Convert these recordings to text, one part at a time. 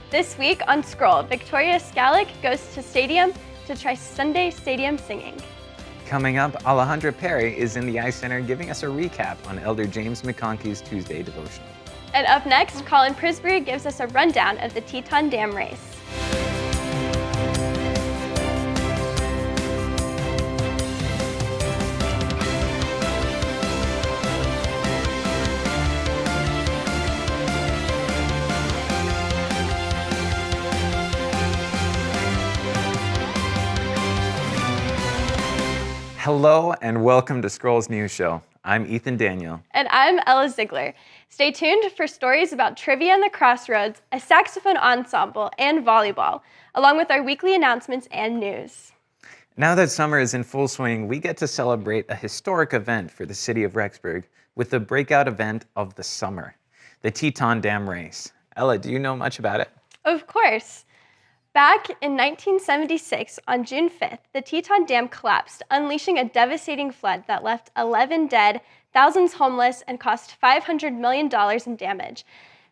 This week on Scroll, Victoria Scalick goes to stadium to try Sunday stadium singing. Coming up, Alejandra Perry is in the Ice Center giving us a recap on Elder James McConkie's Tuesday devotional. And up next, Colin Prisbury gives us a rundown of the Teton Dam race. Hello and welcome to Scroll's News Show. I'm Ethan Daniel. And I'm Ella Ziegler. Stay tuned for stories about trivia in the crossroads, a saxophone ensemble, and volleyball, along with our weekly announcements and news. Now that summer is in full swing, we get to celebrate a historic event for the city of Rexburg with the breakout event of the summer, the Teton Dam race. Ella, do you know much about it? Of course. Back in 1976, on June 5th, the Teton Dam collapsed, unleashing a devastating flood that left 11 dead, thousands homeless, and cost $500 million in damage.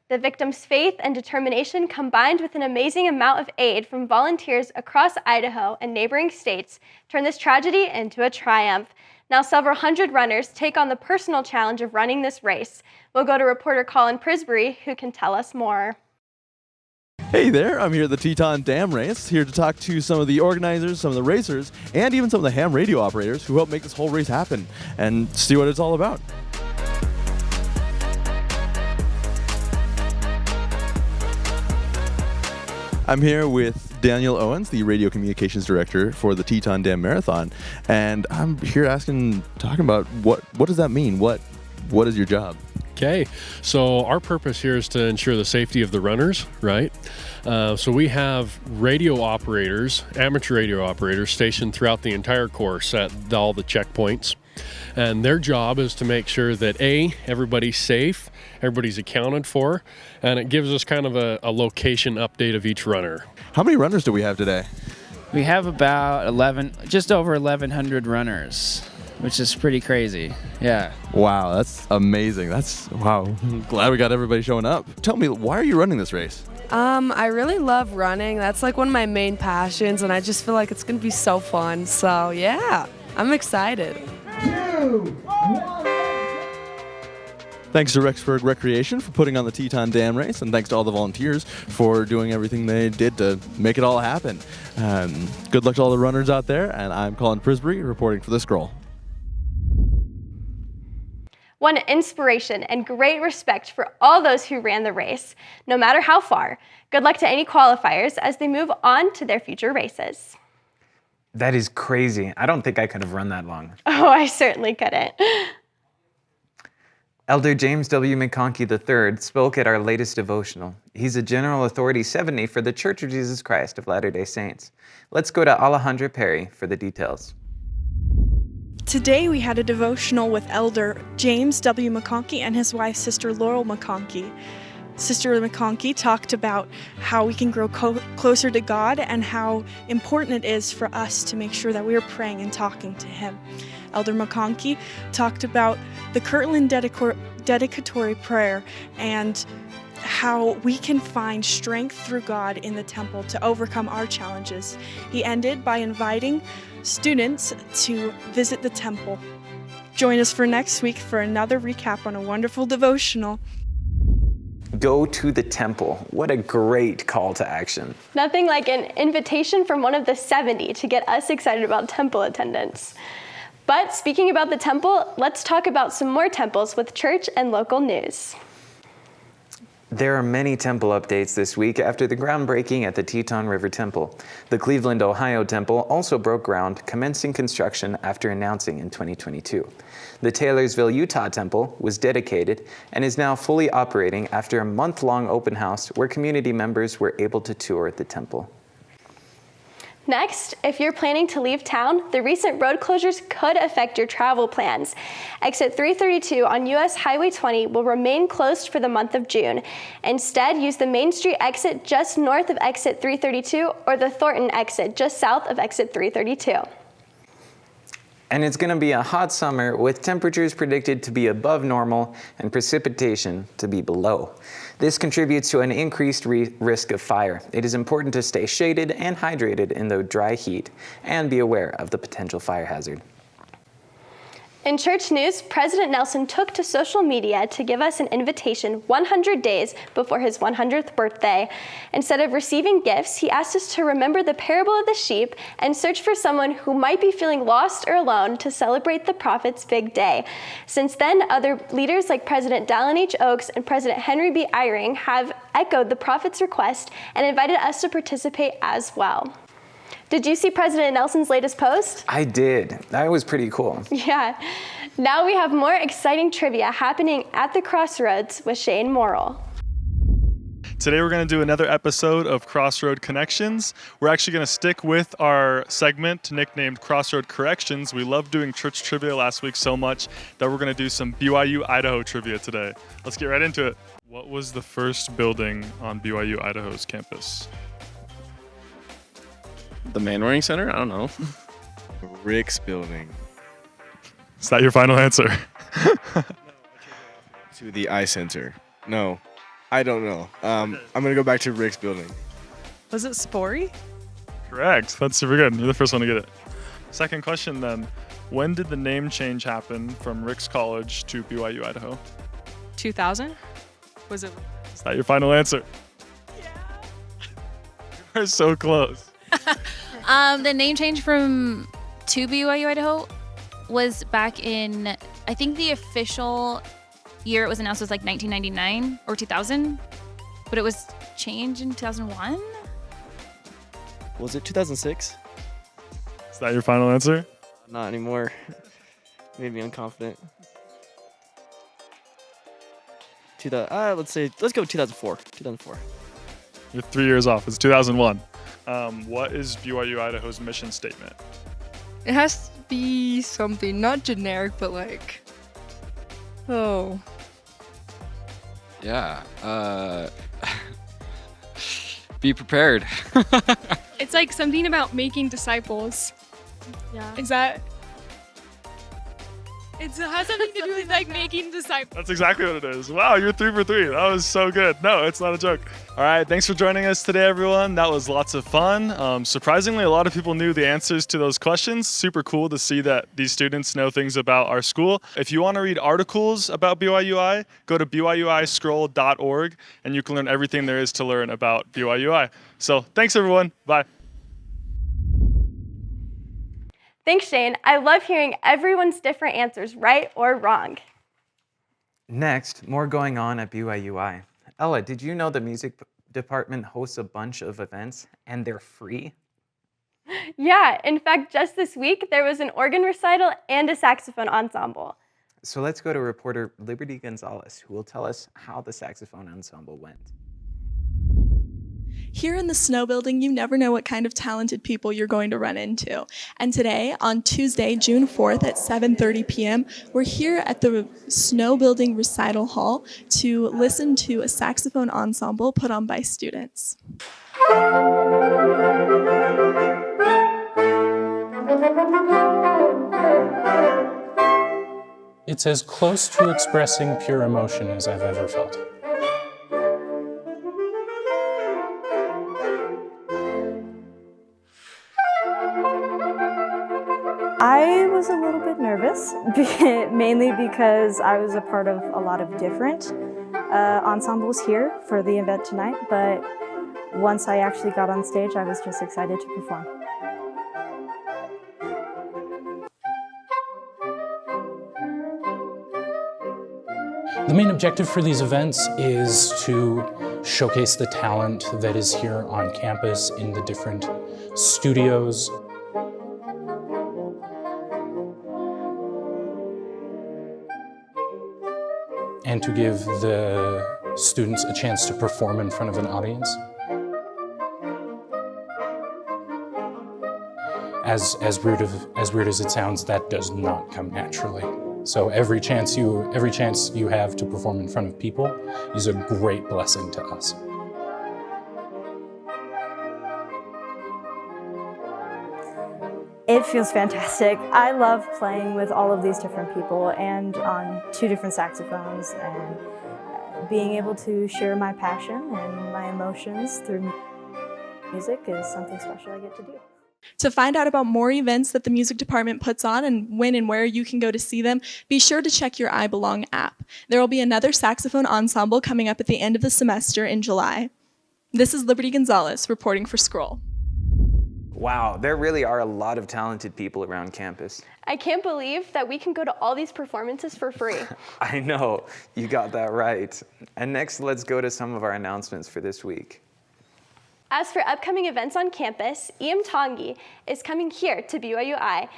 The victims' faith and determination, combined with an amazing amount of aid from volunteers across Idaho and neighboring states, turned this tragedy into a triumph. Now several hundred runners take on the personal challenge of running this race. We'll go to reporter Colin Prisbury, who can tell us more. Hey there, I'm here at the Teton Dam race, here to talk to some of the organizers, some of the racers, and even some of the ham radio operators who helped make this whole race happen, and see what it's all about. I'm here with Daniel Owens, the radio communications director for the Teton Dam Marathon, and I'm here talking about what does that mean? What is your job? Okay, so our purpose here is to ensure the safety of the runners, right? So we have radio operators, amateur radio operators, stationed throughout the entire course at all the checkpoints. And their job is to make sure that everybody's safe, everybody's accounted for, and it gives us kind of a location update of each runner. How many runners do we have today? We have about just over 1,100 runners, which is pretty crazy. Yeah. Wow, that's amazing. Wow. I'm glad we got everybody showing up. Tell me, why are you running this race? I really love running. That's like one of my main passions, and I just feel like it's going to be so fun. So, yeah, I'm excited. 2, 1. Thanks to Rexburg Recreation for putting on the Teton Dam race, and thanks to all the volunteers for doing everything they did to make it all happen. Good luck to all the runners out there, and I'm Colin Prisbury reporting for The Scroll. One inspiration and great respect for all those who ran the race, no matter how far. Good luck to any qualifiers as they move on to their future races. That is crazy. I don't think I could have run that long. Oh, I certainly couldn't. Elder James W. McConkie III spoke at our latest devotional. He's a General Authority 70 for the Church of Jesus Christ of Latter-day Saints. Let's go to Alejandra Perry for the details. Today we had a devotional with Elder James W. McConkie and his wife, Sister Laurel McConkie. Sister McConkie talked about how we can grow closer to God and how important it is for us to make sure that we are praying and talking to Him. Elder McConkie talked about the Kirtland dedicatory prayer and how we can find strength through God in the temple to overcome our challenges. He ended by inviting students to visit the temple. Join us for next week for another recap on a wonderful devotional. Go to the temple. What a great call to action. Nothing like an invitation from one of the 70 to get us excited about temple attendance. But speaking about the temple, let's talk about some more temples with church and local news. There are many temple updates this week after the groundbreaking at the Teton River Temple. The Cleveland, Ohio Temple also broke ground, commencing construction after announcing in 2022. The Taylorsville, Utah Temple was dedicated and is now fully operating after a month-long open house where community members were able to tour the temple. Next, if you're planning to leave town, the recent road closures could affect your travel plans. Exit 332 on US Highway 20 will remain closed for the month of June. Instead, use the Main Street exit just north of exit 332 or the Thornton exit just south of exit 332. And it's going to be a hot summer with temperatures predicted to be above normal and precipitation to be below. This contributes to an increased risk of fire. It is important to stay shaded and hydrated in the dry heat and be aware of the potential fire hazard. In church news, President Nelson took to social media to give us an invitation 100 days before his 100th birthday. Instead of receiving gifts, he asked us to remember the parable of the sheep and search for someone who might be feeling lost or alone to celebrate the prophet's big day. Since then, other leaders like President Dallin H. Oaks and President Henry B. Eyring have echoed the prophet's request and invited us to participate as well. Did you see President Nelson's latest post? I did. That was pretty cool. Yeah. Now we have more exciting trivia happening at the Crossroads with Shane Morrill. Today we're going to do another episode of Crossroad Connections. We're actually going to stick with our segment nicknamed Crossroad Corrections. We loved doing church trivia last week so much that we're going to do some BYU-Idaho trivia today. Let's get right into it. What was the first building on BYU-Idaho's campus? The Manwaring Center? I don't know. Rick's building. Is that your final answer? To the I Center. No, I don't know. I'm going to go back to Rick's building. Was it Spory? Correct. That's super good. You're the first one to get it. Second question then. When did the name change happen from Rick's College to BYU-Idaho? 2000? Was it? Is that your final answer? Yeah. You are so close. The name change from to BYU-Idaho was back in, I think the official year it was announced was like 1999 or 2000, but it was changed in 2001. Was it 2006? Is that your final answer? Not anymore. Made me unconfident. Let's go 2004. 2004. You're 3 years off. It's 2001. What is BYU-Idaho's mission statement? It has to be something, not generic, but like, oh. Yeah. Be prepared. It's like something about making disciples. Yeah. Is that? It has something to do with like making disciples. That's exactly what it is. Wow, you're 3 for 3. That was so good. No, it's not a joke. All right, thanks for joining us today, everyone. That was lots of fun. Surprisingly, a lot of people knew the answers to those questions. Super cool to see that these students know things about our school. If you want to read articles about BYU-I, go to byuiscroll.org, and you can learn everything there is to learn about BYU-I. So thanks, everyone. Bye. Thanks, Shane. I love hearing everyone's different answers, right or wrong. Next, more going on at BYU-I. Ella, did you know the music department hosts a bunch of events and they're free? Yeah, in fact, just this week, there was an organ recital and a saxophone ensemble. So let's go to reporter Liberty Gonzalez, who will tell us how the saxophone ensemble went. Here in the Snow Building, you never know what kind of talented people you're going to run into. And today, on Tuesday, June 4th at 7:30 p.m., we're here at the Snow Building Recital Hall to listen to a saxophone ensemble put on by students. It's as close to expressing pure emotion as I've ever felt. I was a little bit nervous, mainly because I was a part of a lot of different ensembles here for the event tonight, but once I actually got on stage, I was just excited to perform. The main objective for these events is to showcase the talent that is here on campus in the different studios. And to give the students a chance to perform in front of an audience. As weird as it sounds, that does not come naturally. So every chance you have to perform in front of people is a great blessing to us. It feels fantastic. I love playing with all of these different people and on 2 different saxophones, and being able to share my passion and my emotions through music is something special I get to do. To find out about more events that the music department puts on and when and where you can go to see them, be sure to check your I Belong app. There will be another saxophone ensemble coming up at the end of the semester in July. This is Liberty Gonzalez reporting for Scroll. Wow, there really are a lot of talented people around campus. I can't believe that we can go to all these performances for free. I know, you got that right. And next, let's go to some of our announcements for this week. As for upcoming events on campus, Iam Tongi is coming here to BYU-I.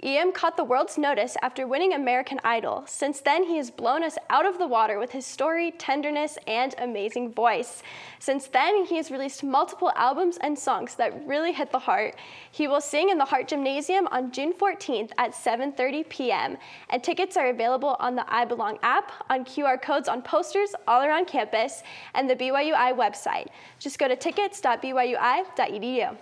Iam caught the world's notice after winning American Idol. Since then, he has blown us out of the water with his story, tenderness, and amazing voice. Since then, he has released multiple albums and songs that really hit the heart. He will sing in the Hart Gymnasium on June 14th at 7:30 p.m. And tickets are available on the I Belong app, on QR codes on posters all around campus, and the BYU-I website. Just go to tickets.byui.edu.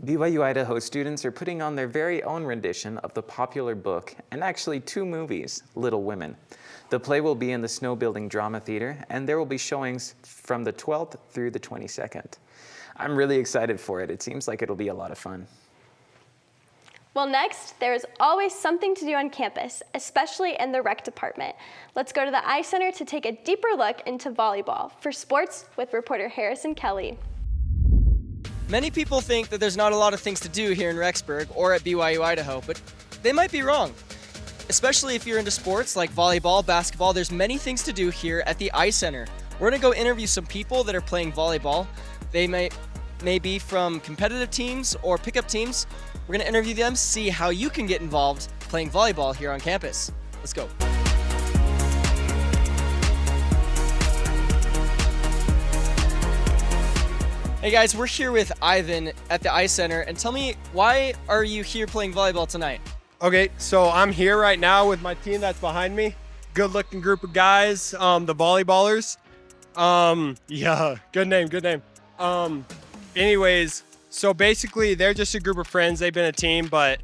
BYU-Idaho students are putting on their very own rendition of the popular book, and actually 2 movies, Little Women. The play will be in the Snow Building Drama Theater, and there will be showings from the 12th through the 22nd. I'm really excited for it. It seems like it'll be a lot of fun. Well, next, there is always something to do on campus, especially in the rec department. Let's go to the I Center to take a deeper look into volleyball. For sports, with reporter Harrison Kelly. Many people think that there's not a lot of things to do here in Rexburg or at BYU-Idaho, but they might be wrong. Especially if you're into sports like volleyball, basketball, there's many things to do here at the I Center. We're gonna go interview some people that are playing volleyball. They may be from competitive teams or pickup teams. We're gonna interview them, see how you can get involved playing volleyball here on campus. Let's go. Hey guys, we're here with Ivan at the I Center, and tell me, why are you here playing volleyball tonight? Okay, so I'm here right now with my team that's behind me. Good looking group of guys, the volleyballers. Yeah, good name. Anyways, so basically they're just a group of friends. They've been a team, but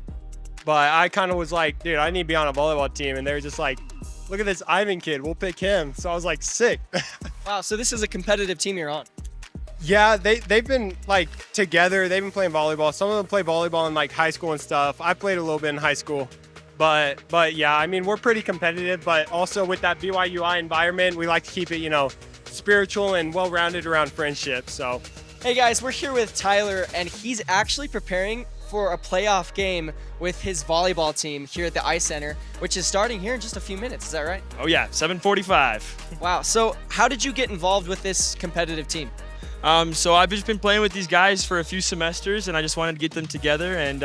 I kind of was like, dude, I need to be on a volleyball team. And they were just like, look at this Ivan kid, we'll pick him. So I was like, sick. Wow, so this is a competitive team you're on. Yeah, they've been like together. They've been playing volleyball. Some of them play volleyball in like high school and stuff. I played a little bit in high school, but yeah, I mean, we're pretty competitive, but also with that BYU-I environment, we like to keep it, spiritual and well-rounded around friendship. So, hey guys, we're here with Tyler, and he's actually preparing for a playoff game with his volleyball team here at the I Center, which is starting here in just a few minutes. Is that right? Oh yeah, 7:45. Wow. So how did you get involved with this competitive team? So I've just been playing with these guys for a few semesters, and I just wanted to get them together and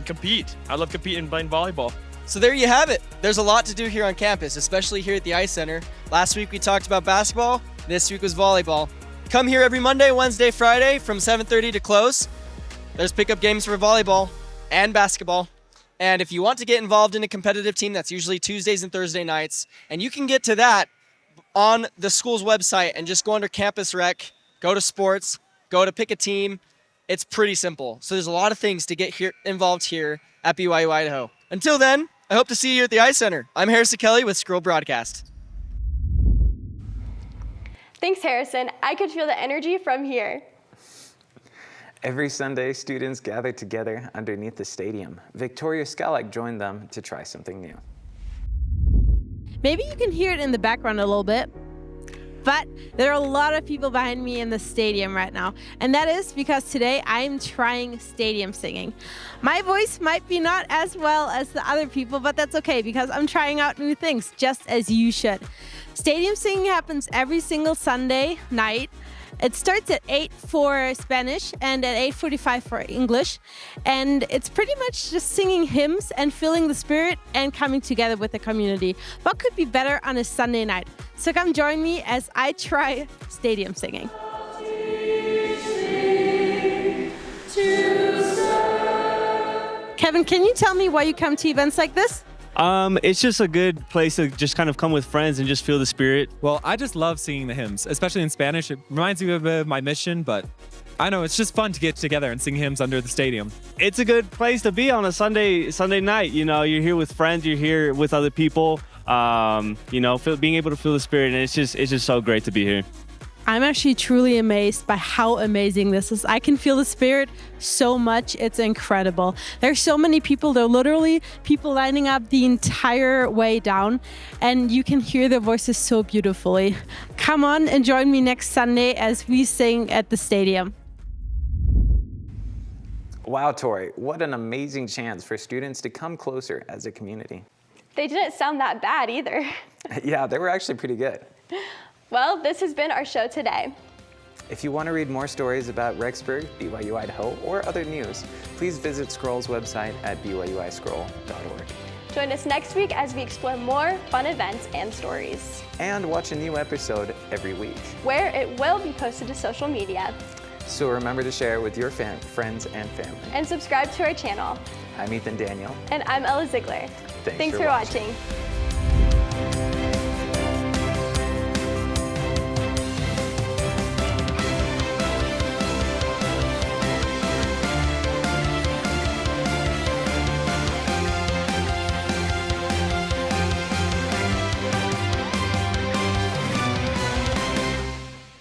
compete. I love competing and playing volleyball. So there you have it. There's a lot to do here on campus, especially here at the I Center. Last week we talked about basketball. This week was volleyball. Come here every Monday, Wednesday, Friday from 7:30 to close. There's pickup games for volleyball and basketball. And if you want to get involved in a competitive team, that's usually Tuesdays and Thursday nights. And you can get to that on the school's website and just go under Campus Rec. Go to sports, go to pick a team. It's pretty simple. So there's a lot of things to get involved here at BYU-Idaho. Until then, I hope to see you at the I Center. I'm Harrison Kelly with Scroll Broadcast. Thanks, Harrison. I could feel the energy from here. Every Sunday, students gather together underneath the stadium. Victoria Skalak joined them to try something new. Maybe you can hear it in the background a little bit. But there are a lot of people behind me in the stadium right now. And that is because today I'm trying stadium singing. My voice might be not as well as the other people, but that's okay because I'm trying out new things, just as you should. Stadium singing happens every single Sunday night. It starts at 8 for Spanish and at 8:45 for English. And it's pretty much just singing hymns and feeling the spirit and coming together with the community. What could be better on a Sunday night? So come join me as I try stadium singing. Kevin, can you tell me why you come to events like this? It's just a good place to just kind of come with friends and just feel the spirit. Well, I just love singing the hymns, especially in Spanish. It reminds me of my mission, but I know, it's just fun to get together and sing hymns under the stadium. It's a good place to be on a Sunday night. You know, you're here with friends, you're here with other people. You know, being able to feel the Spirit, and it's just so great to be here. I'm actually truly amazed by how amazing this is. I can feel the Spirit so much. It's incredible. There's so many people. There are literally people lining up the entire way down, and you can hear their voices so beautifully. Come on and join me next Sunday as we sing at the stadium. Wow, Tori, what an amazing chance for students to come closer as a community. They didn't sound that bad either. Yeah, they were actually pretty good. Well, this has been our show today. If you want to read more stories about Rexburg, BYU-Idaho, or other news, please visit Scroll's website at byuiscroll.org. Join us next week as we explore more fun events and stories. And watch a new episode every week, where it will be posted to social media. So remember to share with your friends and family. And subscribe to our channel. I'm Ethan Daniel. And I'm Ella Ziegler. Thanks for watching.